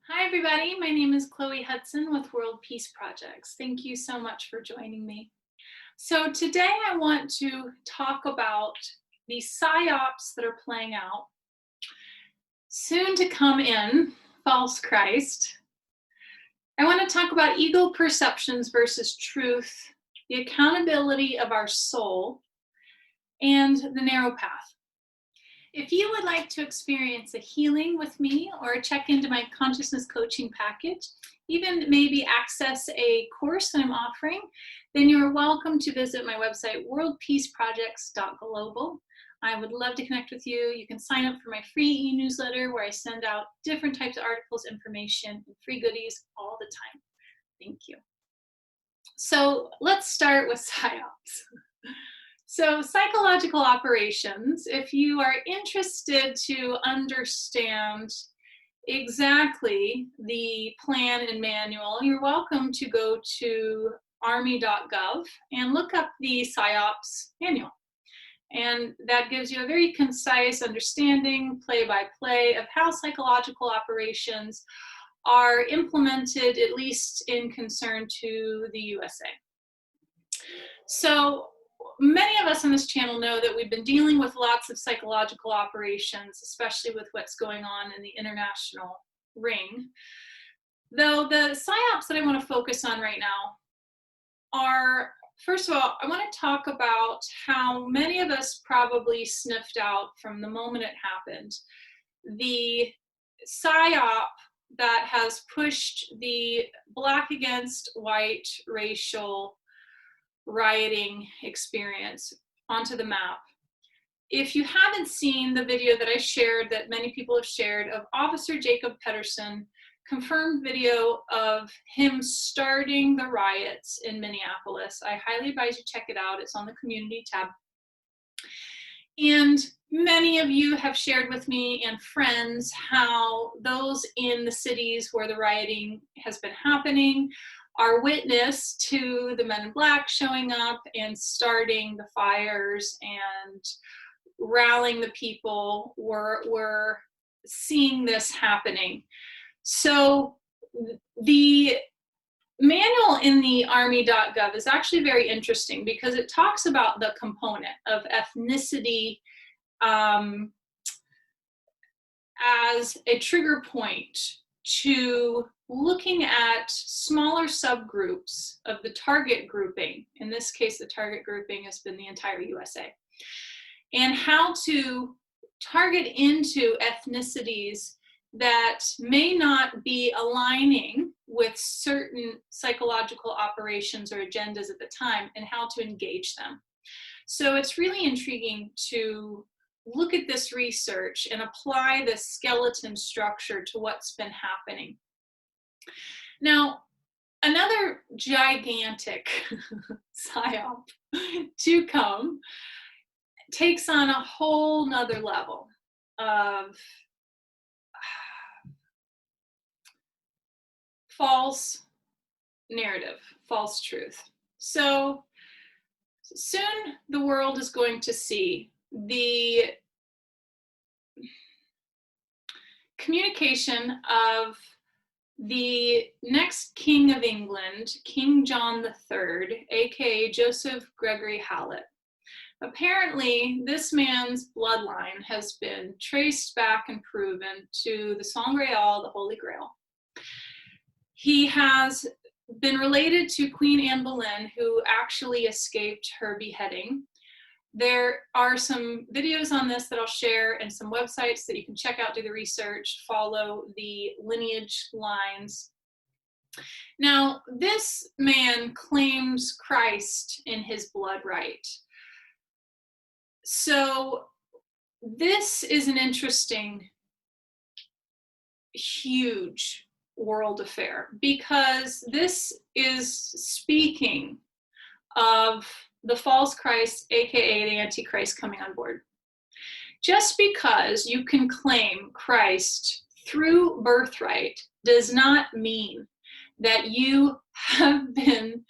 Hi everybody, my name is Chloe Hudson with World Peace Projects. Thank you so much for joining me. So today I want to talk about the PSYOPs that are playing out, soon to come in, false Christ. I want to talk about ego perceptions versus truth, the accountability of our soul, and the narrow path. If you would like to experience a healing with me or check into my consciousness coaching package, even maybe access a course that I'm offering, then you are welcome to visit my website, worldpeaceprojects.global. I would love to connect with you. You can sign up for my free e-newsletter where I send out different types of articles, information, and free goodies all the time. Thank you. So let's start with PSYOPs. So psychological operations, if you are interested to understand exactly the plan and manual, you're welcome to go to army.gov and look up the PSYOPs manual. And that gives you a very concise understanding, play-by-play, of how psychological operations are implemented, at least in concern to the USA. So many of us on this channel know that we've been dealing with lots of psychological operations, especially with what's going on in the international ring. Though the PSYOPs that I want to focus on right now are, first of all, I want to talk about how many of us probably sniffed out from the moment it happened the PSYOP that has pushed the Black against white racial rioting experience onto the map. If you haven't seen the video that I shared, that many people have shared, of Officer Jacob Pedersen, confirmed video of him starting the riots in Minneapolis, I highly advise you check it out. It's on the community tab. And many of you have shared with me and friends how those in the cities where the rioting has been happening are witness to the men in black showing up and starting the fires and rallying the people. We're seeing this happening. So the manual in the army.gov is actually very interesting because it talks about the component of ethnicity as a trigger point to looking at smaller subgroups of the target grouping. In this case, the target grouping has been the entire USA. And how to target into ethnicities that may not be aligning with certain psychological operations or agendas at the time, and how to engage them. So it's really intriguing to look at this research and apply the skeleton structure to what's been happening. Now, another gigantic PSYOP to come takes on a whole nother level of false narrative, false truth. So soon the world is going to see the communication of the next King of England, King John III, aka Joseph Gregory Hallett. Apparently, this man's bloodline has been traced back and proven to the Sangreal, the Holy Grail. He has been related to Queen Anne Boleyn, who actually escaped her beheading. There are some videos on this that I'll share and some websites that you can check out, do the research, follow the lineage lines. Now, this man claims Christ in his blood right. So this is an interesting, huge world affair, because this is speaking of the false Christ, aka the Antichrist, coming on board. Just because you can claim Christ through birthright does not mean that you have been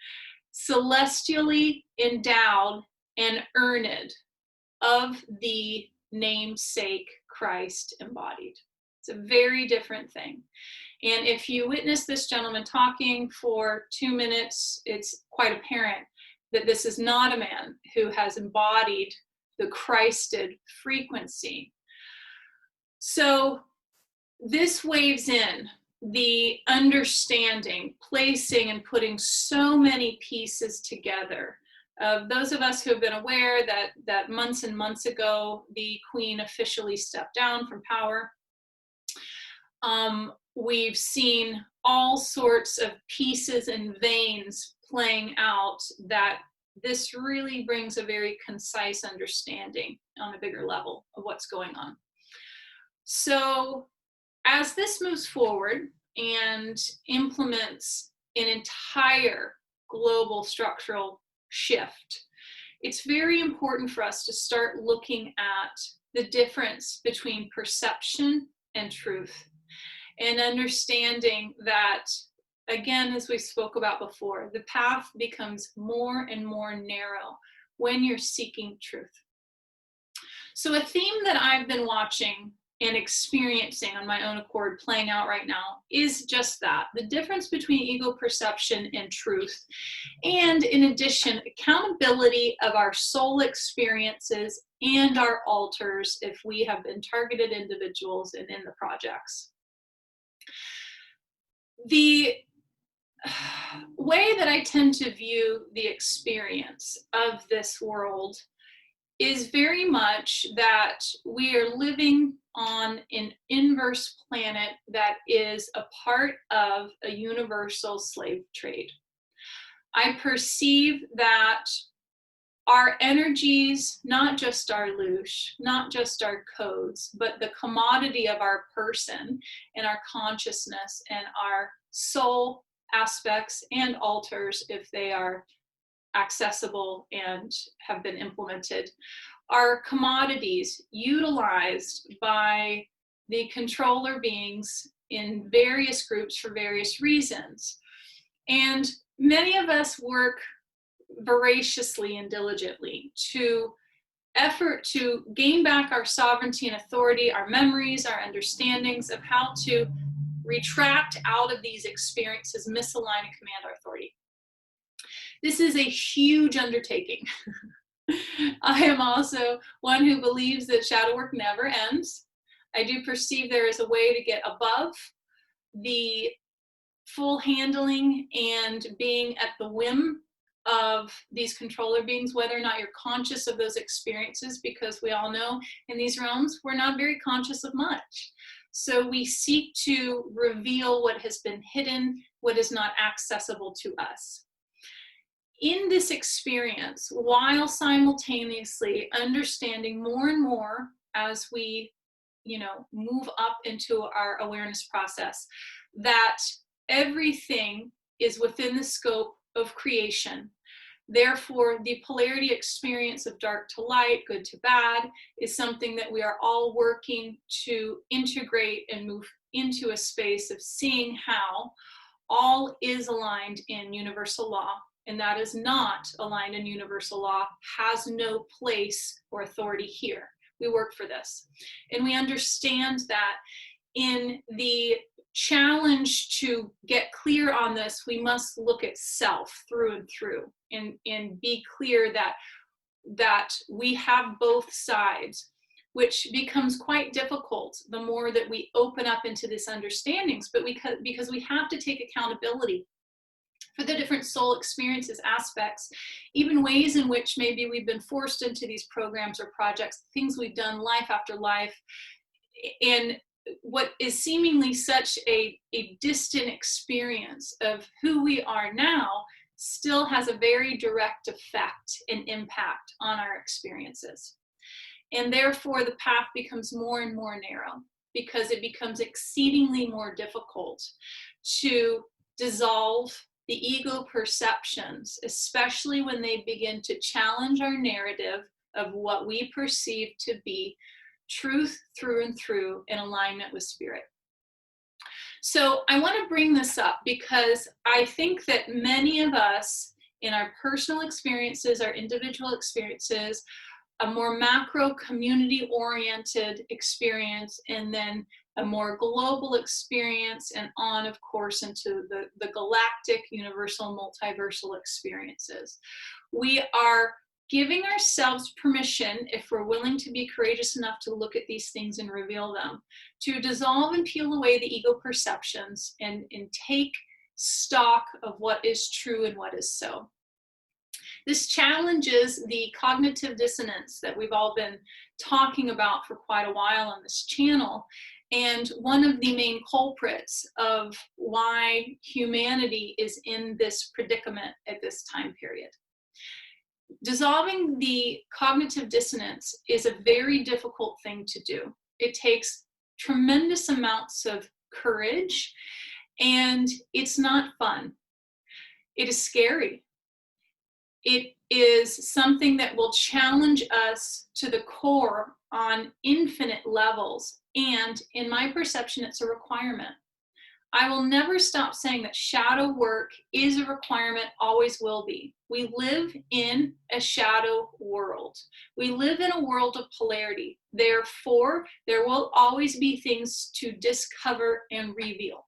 celestially endowed and earned of the namesake Christ embodied. It's a very different thing. And if you witness this gentleman talking for 2 minutes, it's quite apparent that this is not a man who has embodied the Christed frequency. So this waves in the understanding, placing and putting so many pieces together. Those of us who have been aware that months and months ago, the Queen officially stepped down from power. We've seen all sorts of pieces and veins playing out that this really brings a very concise understanding on a bigger level of what's going on. So as this moves forward and implements an entire global structural shift, it's very important for us to start looking at the difference between perception and truth, and understanding that, again, as we spoke about before, the path becomes more and more narrow when you're seeking truth. So a theme that I've been watching and experiencing on my own accord playing out right now is just that, the difference between ego perception and truth. And in addition, accountability of our soul experiences and our alters if we have been targeted individuals and in the projects. The way that I tend to view the experience of this world is very much that we are living on an inverse planet that is a part of a universal slave trade. I perceive that our energies, not just our loosh, not just our codes, but the commodity of our person and our consciousness and our soul aspects and alters, if they are accessible and have been implemented, are commodities utilized by the controller beings in various groups for various reasons. And many of us work voraciously and diligently to effort to gain back our sovereignty and authority, our memories, our understandings of how to retract out of these experiences, misalign and command our authority. This is a huge undertaking. I am also one who believes that shadow work never ends. I do perceive there is a way to get above the full handling and being at the whim of these controller beings, whether or not you're conscious of those experiences, because we all know in these realms, we're not very conscious of much. So we seek to reveal what has been hidden, what is not accessible to us. In this experience, while simultaneously understanding more and more as we, move up into our awareness process, that everything is within the scope of creation. Therefore, the polarity experience of dark to light, good to bad, is something that we are all working to integrate and move into a space of seeing how all is aligned in universal law, and that is not aligned in universal law, has no place or authority here. We work for this. And we understand that in the challenge to get clear on this, we must look at self through and through and be clear that we have both sides, which becomes quite difficult the more that we open up into this understandings, but because we have to take accountability for the different soul experiences, aspects, even ways in which maybe we've been forced into these programs or projects, things we've done life after life, and what is seemingly such a distant experience of who we are now still has a very direct effect and impact on our experiences. And therefore the path becomes more and more narrow, because it becomes exceedingly more difficult to dissolve the ego perceptions, especially when they begin to challenge our narrative of what we perceive to be truth through and through in alignment with spirit. So I want to bring this up because I think that many of us in our personal experiences, our individual experiences, a more macro community oriented experience, and then a more global experience, and on, of course, into the galactic, universal, multiversal experiences. We are giving ourselves permission, if we're willing to be courageous enough to look at these things and reveal them, to dissolve and peel away the ego perceptions and take stock of what is true and what is so. This challenges the cognitive dissonance that we've all been talking about for quite a while on this channel, and one of the main culprits of why humanity is in this predicament at this time period. Dissolving the cognitive dissonance is a very difficult thing to do. It takes tremendous amounts of courage, and it's not fun. It is scary. It is something that will challenge us to the core on infinite levels, and in my perception, it's a requirement. I will never stop saying that shadow work is a requirement, always will be. We live in a shadow world. We live in a world of polarity. Therefore, there will always be things to discover and reveal.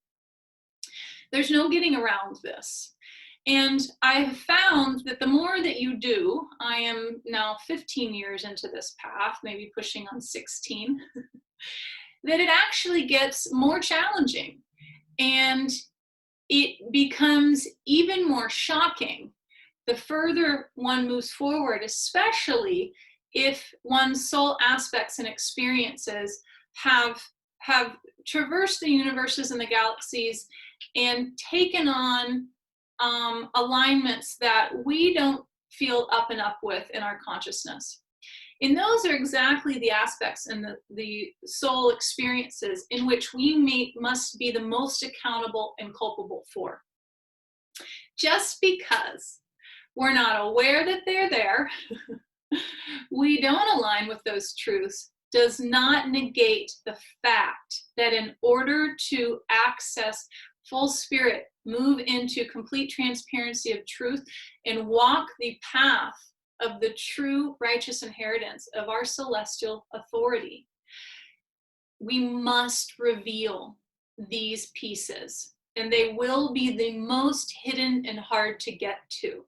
There's no getting around this. And I have found that the more that you do, I am now 15 years into this path, maybe pushing on 16, that it actually gets more challenging. And it becomes even more shocking the further one moves forward, especially if one's soul aspects and experiences have traversed the universes and the galaxies and taken on alignments that we don't feel up and up with in our consciousness. And those are exactly the aspects and the soul experiences in which we must be the most accountable and culpable for. Just because we're not aware that they're there, we don't align with those truths, does not negate the fact that in order to access full spirit, move into complete transparency of truth, and walk the path of the true righteous inheritance of our celestial authority, we must reveal these pieces, and they will be the most hidden and hard to get to.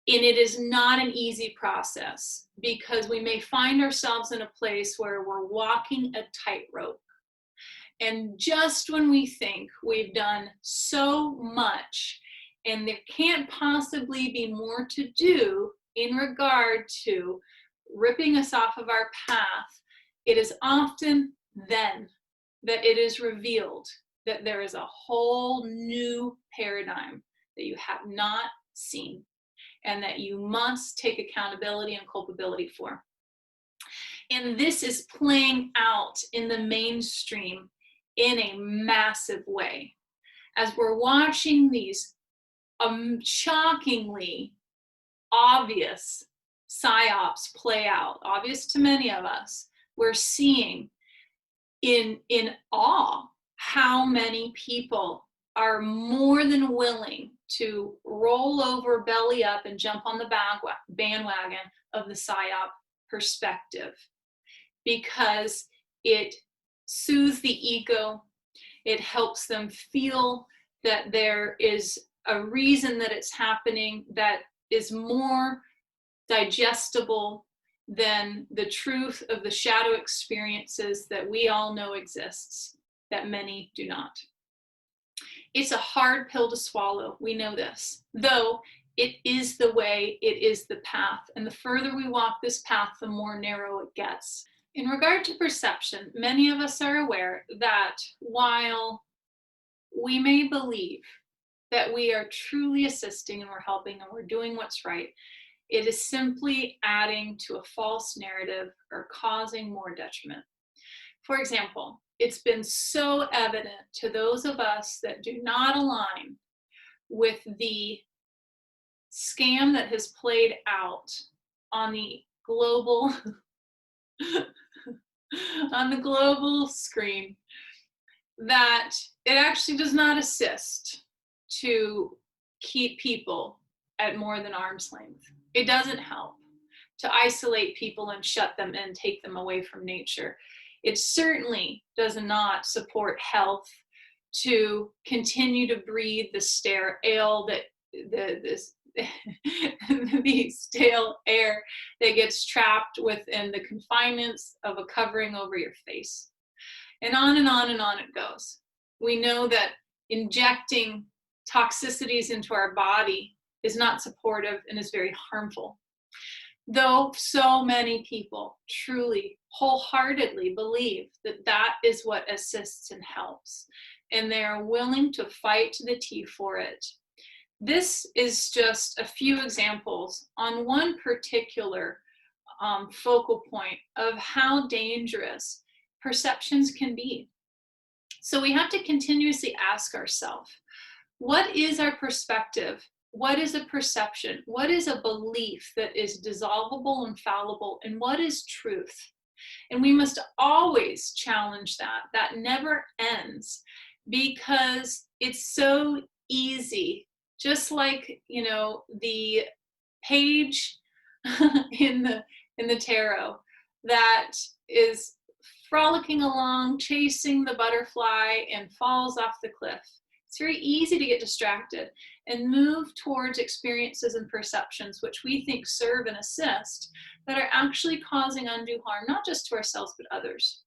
And it is not an easy process, because we may find ourselves in a place where we're walking a tightrope. And just when we think we've done so much and there can't possibly be more to do in regard to ripping us off of our path, it is often then that it is revealed that there is a whole new paradigm that you have not seen and that you must take accountability and culpability for. And this is playing out in the mainstream in a massive way. As we're watching these shockingly obvious PSYOPs play out, obvious to many of us, we're seeing in awe how many people are more than willing to roll over, belly up, and jump on the bandwagon of the PSYOP perspective, because it soothes the ego. It helps them feel that there is a reason that it's happening that is more digestible than the truth of the shadow experiences that we all know exists, that many do not. It's a hard pill to swallow, we know this, though it is the way, it is the path, and the further we walk this path, the more narrow it gets. In regard to perception, many of us are aware that while we may believe that we are truly assisting and we're helping and we're doing what's right, it is simply adding to a false narrative or causing more detriment. For example, it's been so evident to those of us that do not align with the scam that has played out on the global on the global screen, that it actually does not assist to keep people at more than arm's length. It doesn't help to isolate people and shut them in, take them away from nature. It certainly does not support health to continue to breathe the stale the stale air that gets trapped within the confinements of a covering over your face. And on and on and on it goes. We know that injecting toxicities into our body is not supportive and is very harmful. Though so many people truly, wholeheartedly believe that that is what assists and helps, and they are willing to fight to the teeth for it. This is just a few examples on one particular focal point of how dangerous perceptions can be. So we have to continuously ask ourselves, what is our perspective? What is a perception? What is a belief that is dissolvable and fallible? And what is truth? And we must always challenge that. That never ends, because it's so easy. Just like, you know, the page in the tarot that is frolicking along, chasing the butterfly and falls off the cliff. It's very easy to get distracted and move towards experiences and perceptions which we think serve and assist, that are actually causing undue harm, not just to ourselves, but others.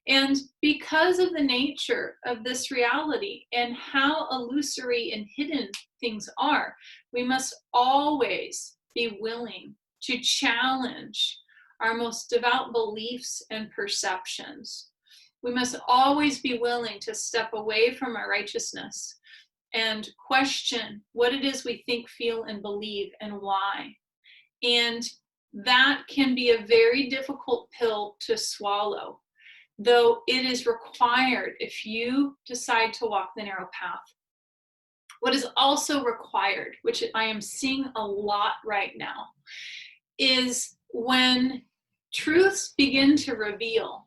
And because of the nature of this reality and how illusory and hidden things are, we must always be willing to challenge our most devout beliefs and perceptions. We must always be willing to step away from our righteousness and question what it is we think, feel, and believe, and why. And that can be a very difficult pill to swallow, though it is required if you decide to walk the narrow path. What is also required, which I am seeing a lot right now, is when truths begin to reveal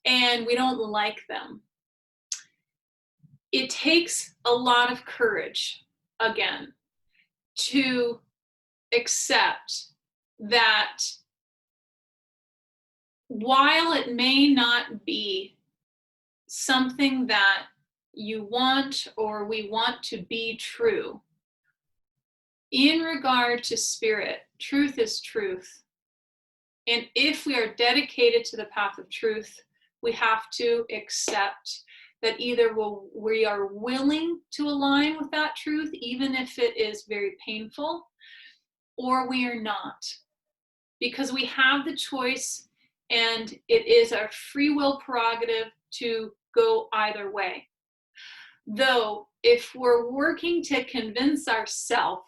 and we don't like them. It takes a lot of courage, again, to accept that while it may not be something that you want or we want to be true, in regard to spirit, truth is truth. And if we are dedicated to the path of truth, we have to accept that either we are willing to align with that truth, even if it is very painful, or we are not. Because we have the choice, and it is our free will prerogative to go either way. Though, if we're working to convince ourselves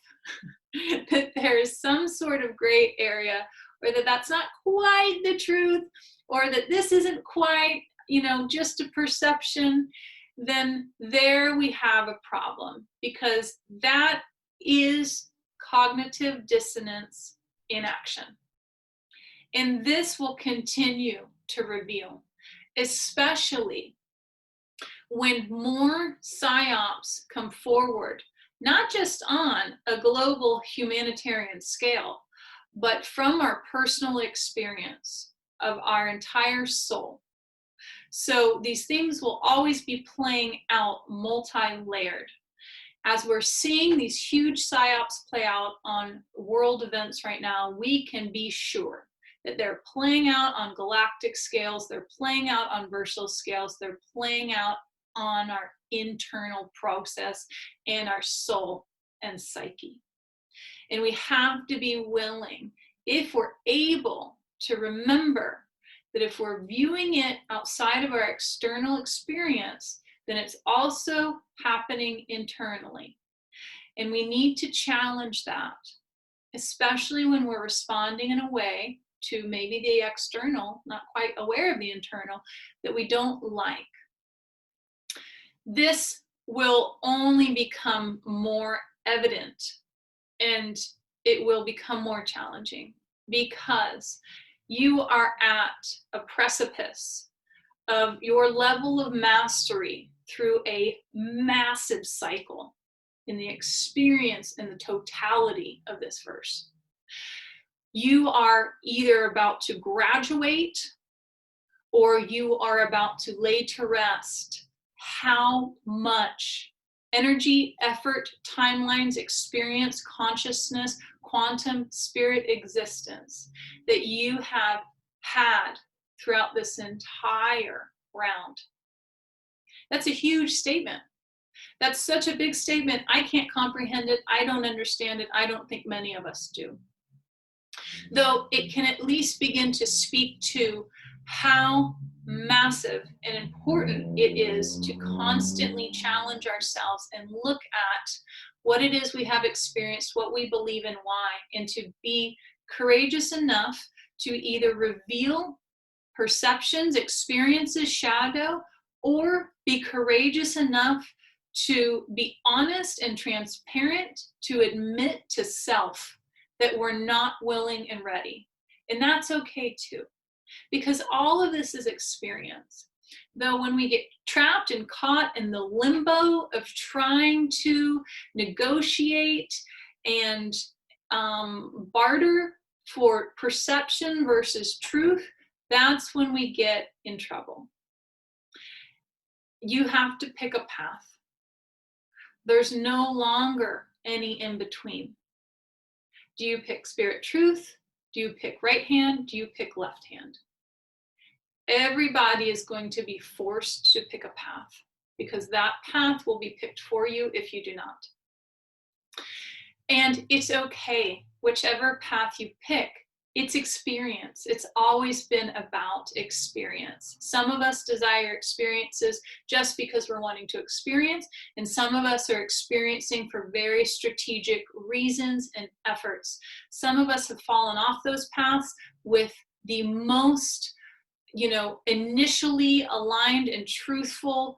that there is some sort of gray area, or that that's not quite the truth, or that this isn't quite, just a perception, then there we have a problem, because that is cognitive dissonance in action. And this will continue to reveal, especially when more PSYOPs come forward, not just on a global humanitarian scale, but from our personal experience of our entire soul. So these things will always be playing out multi-layered. As we're seeing these huge PSYOPs play out on world events right now, we can be sure that they're playing out on galactic scales, they're playing out on versal scales, they're playing out on our internal process and our soul and psyche. And we have to be willing, if we're able, to remember that if we're viewing it outside of our external experience, then it's also happening internally. And we need to challenge that, especially when we're responding in a way to maybe the external, not quite aware of the internal, that we don't like. This will only become more evident, and it will become more challenging, because you are at a precipice of your level of mastery through a massive cycle in the experience and the totality of this verse. You are either about to graduate or you are about to lay to rest how much energy, effort, timelines, experience, consciousness, quantum, spirit existence that you have had throughout this entire round. That's a huge statement. That's such a big statement. I can't comprehend it. I don't understand it. I don't think many of us do. Though it can at least begin to speak to how massive and important it is to constantly challenge ourselves and look at what it is we have experienced, what we believe and why, and to be courageous enough to either reveal perceptions, experiences, shadow, or be courageous enough to be honest and transparent, to admit to self that we're not willing and ready. And that's okay too, because all of this is experience. Though when we get trapped and caught in the limbo of trying to negotiate and barter for perception versus truth, that's when we get in trouble. You have to pick a path. There's no longer any in between. Do you pick spirit truth? Do you pick right hand? Do you pick left hand? Everybody is going to be forced to pick a path, because that path will be picked for you if you do not. And it's okay, whichever path you pick. It's experience. It's always been about experience. Some of us desire experiences just because we're wanting to experience, and some of us are experiencing for very strategic reasons and efforts. Some of us have fallen off those paths with the most, initially aligned and truthful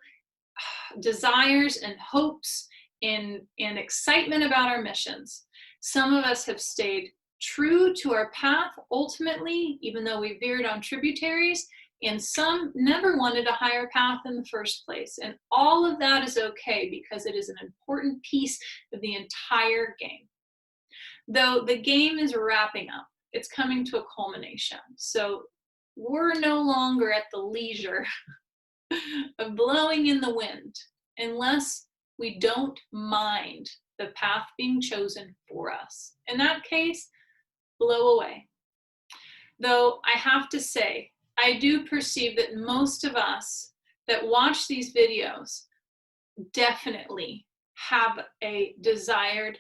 desires and hopes and excitement about our missions. Some of us have stayed true to our path ultimately, even though we veered on tributaries, and some never wanted a higher path in the first place. And all of that is okay, because it is an important piece of the entire game. Though the game is wrapping up, it's coming to a culmination. So we're no longer at the leisure of blowing in the wind, unless we don't mind the path being chosen for us. In that case, blow away. Though I have to say, I do perceive that most of us that watch these videos definitely have a desired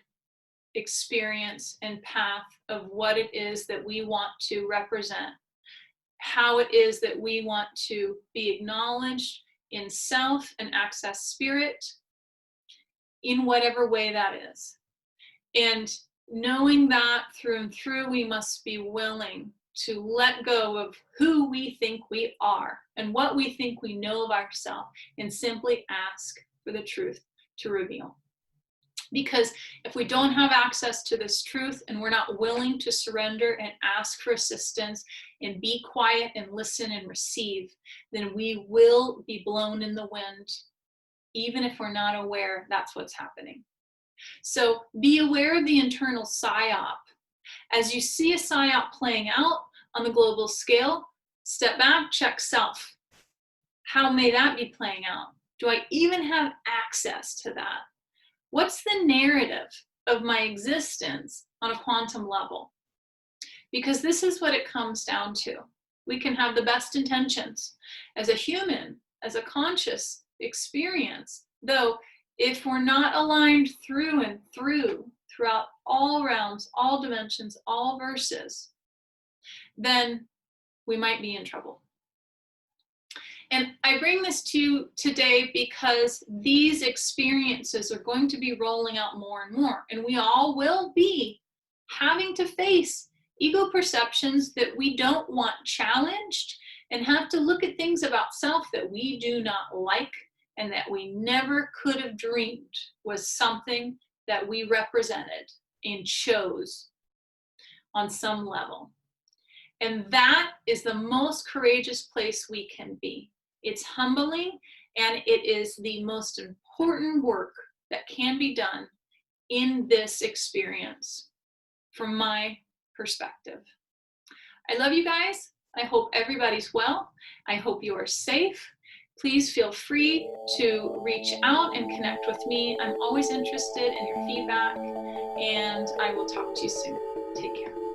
experience and path of what it is that we want to represent, how it is that we want to be acknowledged in self and access spirit, in whatever way that is. And knowing that through and through, we must be willing to let go of who we think we are and what we think we know of ourselves, and simply ask for the truth to reveal. Because if we don't have access to this truth, and we're not willing to surrender and ask for assistance and be quiet and listen and receive, then we will be blown in the wind, even if we're not aware that's what's happening. So be aware of the internal PSYOP. As you see a PSYOP playing out on the global scale, step back, check self. How may that be playing out? Do I even have access to that? What's the narrative of my existence on a quantum level? Because this is what it comes down to. We can have the best intentions as a human, as a conscious experience, though if we're not aligned through and throughout all realms, all dimensions, all verses, then we might be in trouble. And I bring this to you today because these experiences are going to be rolling out more and more, and we all will be having to face ego perceptions that we don't want challenged, and have to look at things about self that we do not like and that we never could have dreamed was something that we represented and chose on some level. And that is the most courageous place we can be. It's humbling, and it is the most important work that can be done in this experience, from my perspective. I love you guys. I hope everybody's well. I hope you are safe. Please feel free to reach out and connect with me. I'm always interested in your feedback, and I will talk to you soon. Take care.